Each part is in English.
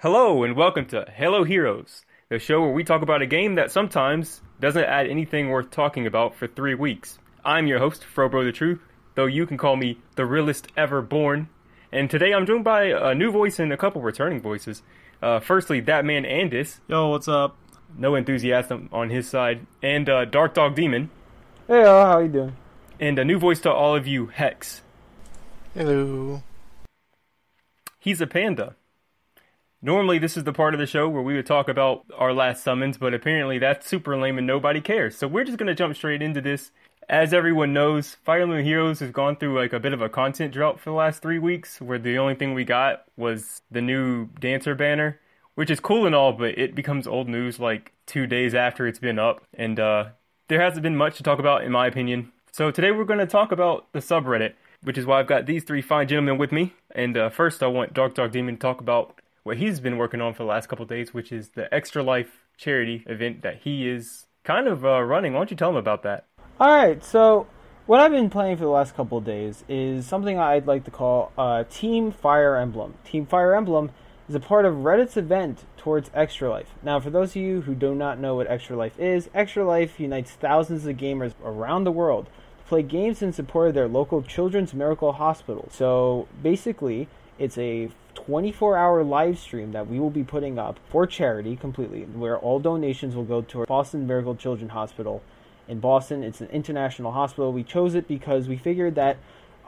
Hello and welcome to Hello Heroes, the show where we talk about a game that sometimes doesn't add anything worth talking about for 3 weeks. I'm your host, Frobro the Truth, though you can call me the realest ever born. And today I'm joined by a new voice and a couple returning voices. Firstly, that man Andis. Yo, what's up? No enthusiasm on his side. And darkdogdemon. Hey, how you doing? And a new voice to all of you, Hex. Hello. He's a panda. Normally, this is the part of the show where we would talk about our last summons, but apparently that's super lame and nobody cares. So we're just going to jump straight into this. As everyone knows, Fire Emblem Heroes has gone through like a bit of a content drought for the last 3 weeks, where the only thing we got was the new Dancer banner, which is cool and all, but it becomes old news like 2 days after it's been up, and there hasn't been much to talk about in my opinion. So today we're going to talk about the subreddit, which is why I've got these three fine gentlemen with me. And first I want darkdogdemon to talk about what he's been working on for the last couple of days, which is the Extra Life charity event that he is kind of running. Why don't you tell him about that? Alright, so what I've been playing for the last couple of days is something I'd like to call Team Fire Emblem. Team Fire Emblem is a part of Reddit's event towards Extra Life. Now, for those of you who do not know what Extra Life is, Extra Life unites thousands of gamers around the world to play games in support of their local Children's Miracle Hospital. So, basically, it's a 24-hour live stream that we will be putting up for charity completely, where all donations will go to Boston Miracle Children's Hospital. In Boston, it's an international hospital. We chose it because we figured that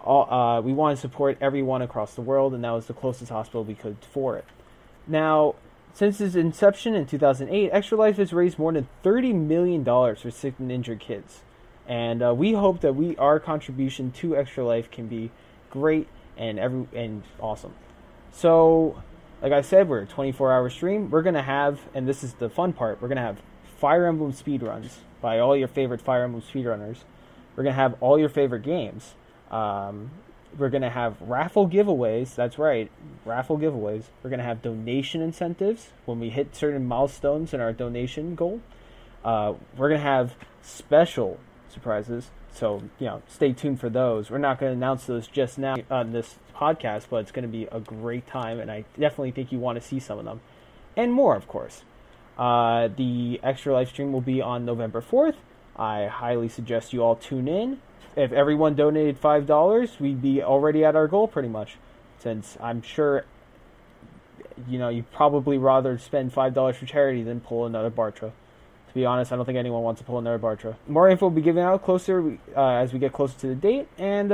we want to support everyone across the world, and that was the closest hospital we could for it. Now, since its inception in 2008, Extra Life has raised more than $30 million for sick and injured kids. And we hope that our contribution to Extra Life can be great and awesome. So, like I said, we're a 24-hour stream. We're going to have, and this is the fun part, we're going to have Fire Emblem speedruns by all your favorite Fire Emblem speedrunners. We're going to have all your favorite games. We're going to have raffle giveaways. That's right, raffle giveaways. We're going to have donation incentives when we hit certain milestones in our donation goal. We're going to have special surprises. So, stay tuned for those. We're not going to announce those just now on this podcast, but it's going to be a great time, and I definitely think you want to see some of them. And more, of course. The Extra Life stream will be on November 4th. I highly suggest you all tune in. If everyone donated $5, we'd be already at our goal pretty much. Since I'm sure, you'd probably rather spend $5 for charity than pull another Bartra. To be honest, I don't think anyone wants to pull another Bartra. More info will be given out closer as we get closer to the date. And,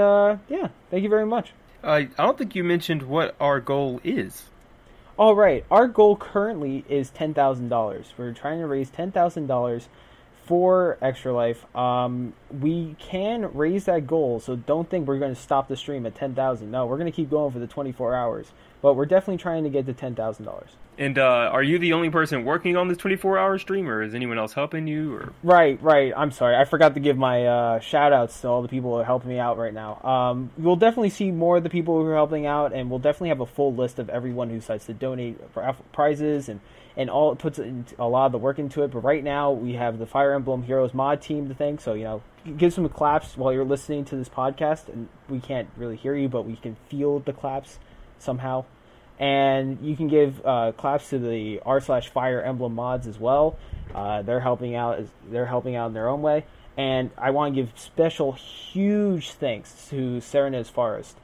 thank you very much. I don't think you mentioned what our goal is. All right, our goal currently is $10,000. We're trying to raise $10,000 for Extra Life. We can raise that goal, so don't think we're going to stop the stream at $10,000. No, we're going to keep going for the 24 hours. But we're definitely trying to get to $10,000. And are you the only person working on this 24-hour stream, or is anyone else helping you? Or Right. I'm sorry. I forgot to give my shout-outs to all the people who are helping me out right now. We'll definitely see more of the people who are helping out, and we'll definitely have a full list of everyone who decides to donate prizes and all puts a lot of the work into it. But right now, we have the Fire Emblem Heroes mod team to thank. So, give some claps while you're listening to this podcast. And we can't really hear you, but we can feel the claps somehow. And you can give claps to the r/Fire Emblem mods as well. They're helping out. They're helping out in their own way. And I want to give special, huge thanks to Serenez Forest,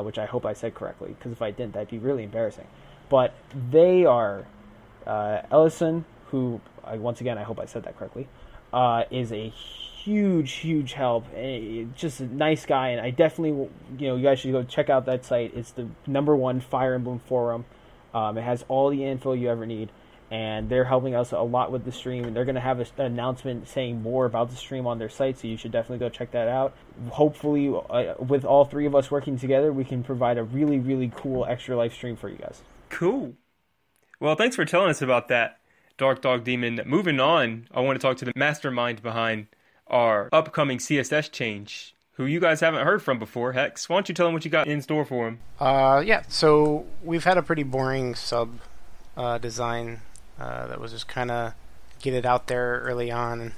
which I hope I said correctly, because if I didn't, that'd be really embarrassing. But they are Ellison, who once again I hope I said that correctly, is a huge help. Just a nice guy, and I definitely, you guys should go check out that site. It's the #1 Fire Emblem forum. It has all the info you ever need, and they're helping us a lot with the stream, and they're going to have an announcement saying more about the stream on their site, so you should definitely go check that out. Hopefully, with all three of us working together, we can provide a really cool Extra Life stream for you guys. Cool. Well, thanks for telling us about that, darkdogdemon. Moving on, I want to talk to the mastermind behind our upcoming CSS change, who you guys haven't heard from before. Hex, why don't you tell them what you got in store for him? So we've had a pretty boring sub design that was just kind of get it out there early on.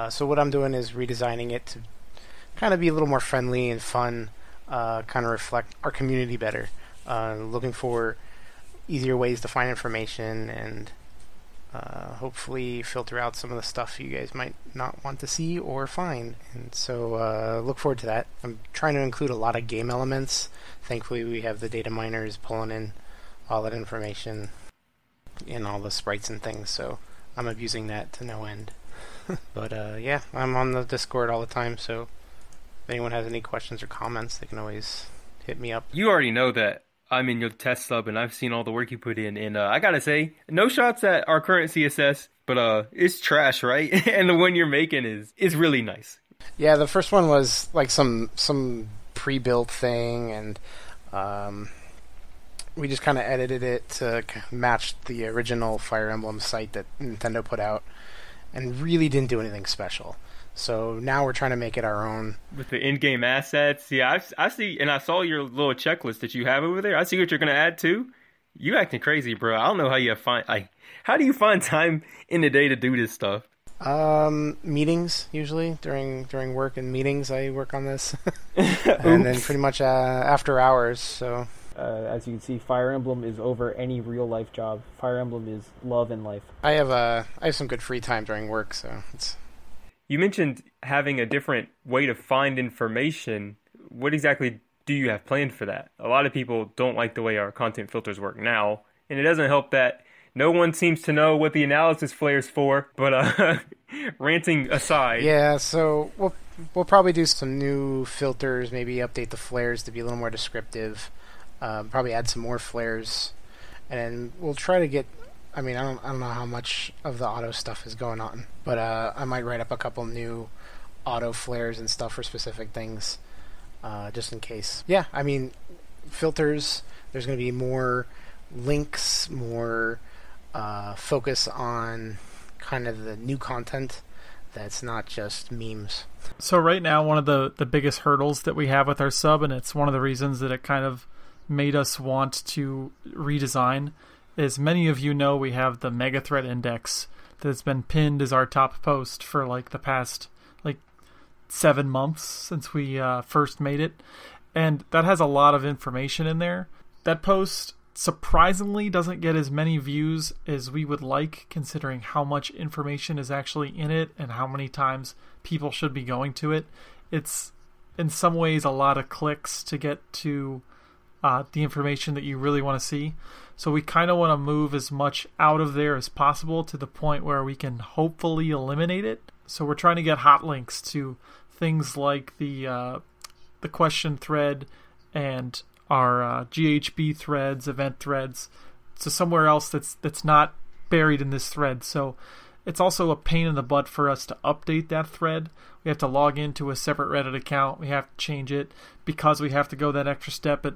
So what I'm doing is redesigning it to kind of be a little more friendly and fun, kind of reflect our community better. Looking for easier ways to find information, and hopefully filter out some of the stuff you guys might not want to see or find. And so look forward to that. I'm trying to include a lot of game elements. Thankfully, we have the data miners pulling in all that information and all the sprites and things, so I'm abusing that to no end. But yeah, I'm on the Discord all the time, so if anyone has any questions or comments, they can always hit me up. You already know that I'm in your test sub, and I've seen all the work you put in, and I gotta say, no shots at our current CSS, but it's trash, right? And the one you're making is really nice. Yeah, the first one was like some pre-built thing, and we just kind of edited it to match the original Fire Emblem site that Nintendo put out, and really didn't do anything special. So now we're trying to make it our own. With the in-game assets, yeah, I see, and I saw your little checklist that you have over there. I see what you're going to add too. You acting crazy, bro. I don't know how you how do you find time in the day to do this stuff? Meetings, usually. During work and meetings, I work on this. And then pretty much after hours, so... as you can see, Fire Emblem is over any real-life job. Fire Emblem is love and life. I have some good free time during work, so it's... You mentioned having a different way to find information. What exactly do you have planned for that? A lot of people don't like the way our content filters work now, and it doesn't help that no one seems to know what the analysis flare's for, but ranting aside. Yeah, so we'll probably do some new filters, maybe update the flares to be a little more descriptive, probably add some more flares, and then we'll try to get... I mean, I don't know how much of the auto stuff is going on, but I might write up a couple new auto flares and stuff for specific things, just in case. Yeah, I mean, filters, there's going to be more links, more focus on kind of the new content that's not just memes. So right now, one of the biggest hurdles that we have with our sub, and it's one of the reasons that it kind of made us want to redesign, as many of you know, we have the megathread index that's been pinned as our top post for like the past 7 months since we first made it, and that has a lot of information in there. That post surprisingly doesn't get as many views as we would like, considering how much information is actually in it and how many times people should be going to it. It's in some ways a lot of clicks to get to the information that you really want to see. So we kind of want to move as much out of there as possible to the point where we can hopefully eliminate it. So we're trying to get hot links to things like the question thread and our GHB threads, event threads, to somewhere else that's not buried in this thread. So it's also a pain in the butt for us to update that thread. We have to log into a separate Reddit account. We have to change it because we have to go that extra step.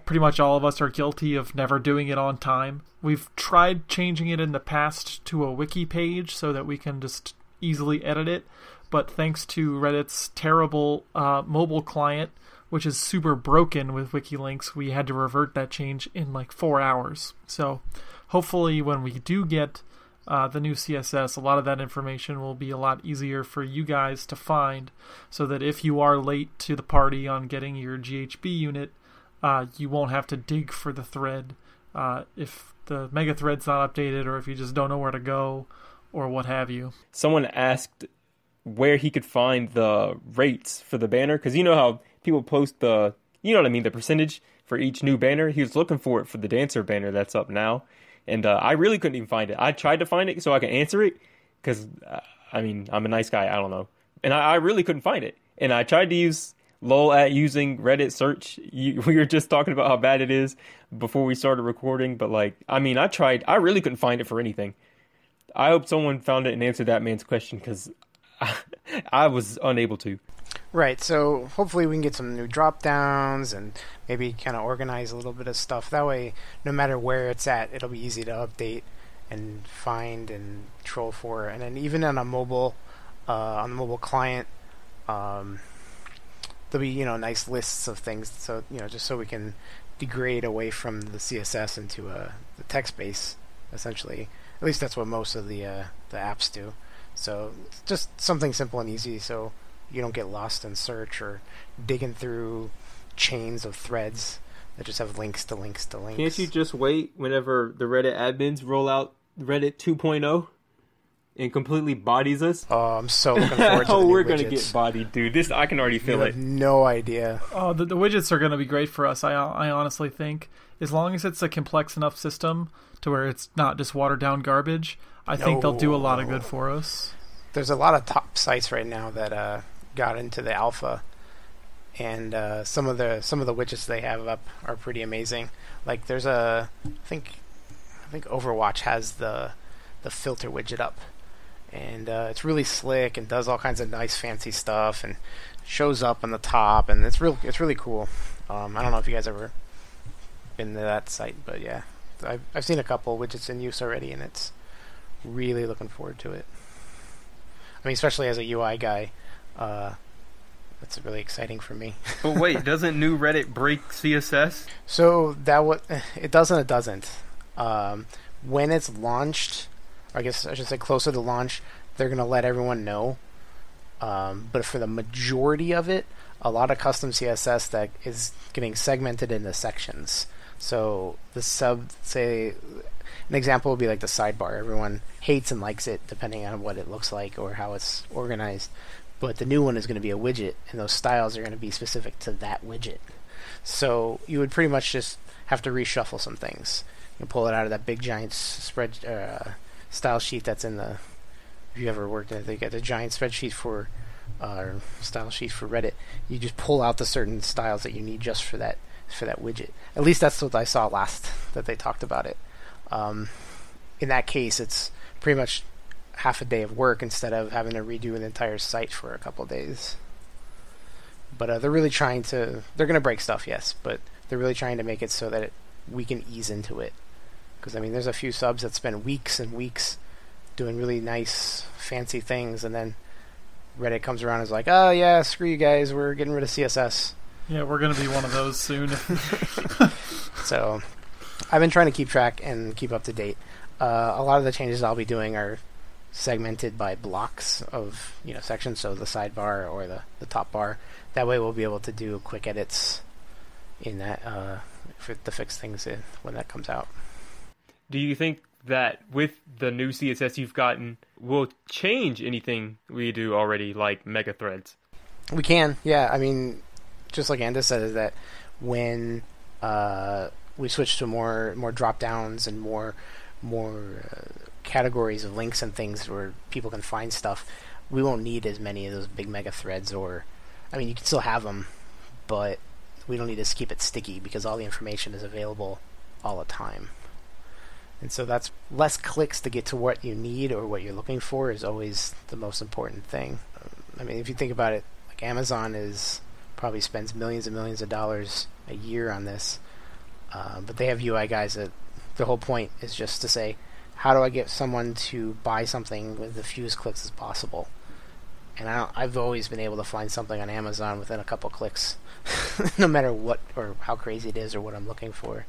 Pretty much all of us are guilty of never doing it on time. We've tried changing it in the past to a wiki page so that we can just easily edit it, but thanks to Reddit's terrible mobile client, which is super broken with wiki links, we had to revert that change in like 4 hours. So hopefully when we do get the new CSS, a lot of that information will be a lot easier for you guys to find, so that if you are late to the party on getting your GHB unit, you won't have to dig for the thread if the megathread's not updated, or if you just don't know where to go, or what have you. Someone asked where he could find the rates for the banner, because you know how people post the percentage for each new banner. He was looking for it for the dancer banner that's up now, and I really couldn't even find it. I tried to find it so I could answer it, because I'm a nice guy, I don't know, and I really couldn't find it. And I tried to use lol at using Reddit search. We were just talking about how bad it is before we started recording, but I tried. I really couldn't find it for anything. I hope someone found it and answered that man's question, because I was unable to. Right, so hopefully we can get some new drop downs and maybe kind of organize a little bit of stuff. That way, no matter where it's at, it'll be easy to update and find and troll for. And then even on a mobile, on the mobile client, there'll be nice lists of things. So just so we can degrade away from the CSS into the text base, essentially. At least that's what most of the apps do. So just something simple and easy, so you don't get lost in search or digging through chains of threads that just have links to links to links. Can't you just wait whenever the Reddit admins roll out Reddit 2.0 and completely bodies us? Oh, I'm so looking forward to Oh, the new we're going to widgets. get bodied, dude. This, I can already feel You it. have no idea. Oh, the widgets are going to be great for us. I honestly think, as long as it's a complex enough system to where it's not just watered down garbage, I think they'll do a lot of good for us. There's a lot of top sites right now that got into the alpha, and some of the widgets they have up are pretty amazing. Like there's I think Overwatch has the filter widget up, and it's really slick and does all kinds of nice fancy stuff and shows up on the top, and it's really cool. I don't know if you guys ever been to that site, but yeah, I've seen a couple widgets in use already, and it's really looking forward to it. I mean, especially as a UI guy, that's really exciting for me. But wait, doesn't new Reddit break CSS? So it does and it doesn't. When it's launched, or I guess I should say closer to launch, they're going to let everyone know. But for the majority of it, a lot of custom CSS that is getting segmented into sections. So say an example would be like the sidebar. Everyone hates and likes it depending on what it looks like or how it's organized. But the new one is going to be a widget, and those styles are going to be specific to that widget. So you would pretty much just have to reshuffle some things. You can pull it out of that big giant style sheet that's in the. If you ever worked in it, they got a giant spreadsheet for style sheet for Reddit. You just pull out the certain styles that you need just for that widget. At least that's what I saw last that they talked about it. In that case, it's pretty much half a day of work instead of having to redo an entire site for a couple of days. But they're really trying to. They're going to break stuff, yes, but they're really trying to make it so that we can ease into it. Because I mean, there's a few subs that spend weeks and weeks doing really nice, fancy things, and then Reddit comes around and is like, "Oh yeah, screw you guys, we're getting rid of CSS." Yeah, we're going to be one of those soon. So, I've been trying to keep track and keep up to date. A lot of the changes I'll be doing are segmented by blocks of sections, so the sidebar or the top bar. That way we'll be able to do quick edits in that to fix things when that comes out. Do you think that with the new CSS you've gotten will change anything we do already, like megathreads? We can, yeah. I mean, just like Anda said, is that when we switch to more drop downs and more categories of links and things where people can find stuff, we won't need as many of those big mega threads. Or, I mean, you can still have them, but we don't need to keep it sticky because all the information is available all the time. And so that's less clicks to get to what you need or what you're looking for is always the most important thing. I mean, if you think about it, like Amazon probably spends millions and millions of dollars a year on this, but they have UI guys that the whole point is just to say, how do I get someone to buy something with the fewest clicks as possible? And I've always been able to find something on Amazon within a couple clicks, no matter what or how crazy it is or what I'm looking for.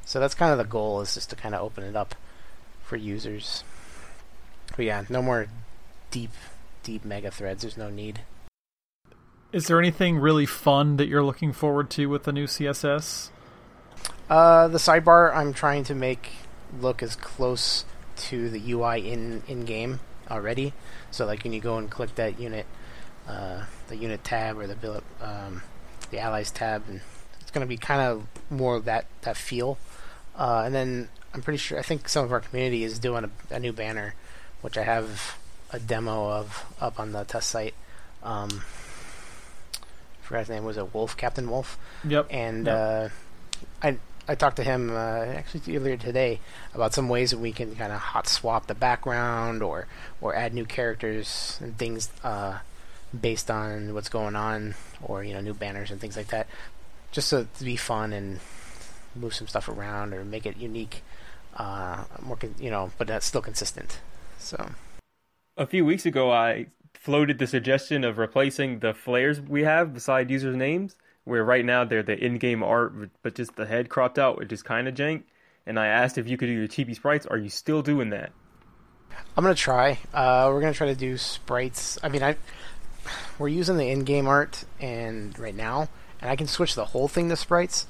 So that's kind of the goal, is just to kind of open it up for users. But yeah, no more deep mega threads. There's no need. Is there anything really fun that you're looking forward to with the new CSS? The sidebar I'm trying to make look as close to the UI in game already. So like when you go and click that unit, the unit tab or the allies tab, and it's going to be kind of more of that feel. And then I'm pretty sure, I think some of our community is doing a new banner, which I have a demo of up on the test site. I forgot his name. Was it Wolf? Captain Wolf? Yep. And yep. I talked to him actually earlier today about some ways that we can kind of hot swap the background or add new characters and things based on what's going on, or new banners and things like that, just to be fun and move some stuff around or make it unique, but that's still consistent. So a few weeks ago, I floated the suggestion of replacing the flairs we have beside users' names, where right now they're the in-game art, but just the head cropped out, which is kind of jank. And I asked if you could do your chibi sprites. Are you still doing that? I'm gonna try. We're gonna try to do sprites. I mean, we're using the in-game art right now, and I can switch the whole thing to sprites.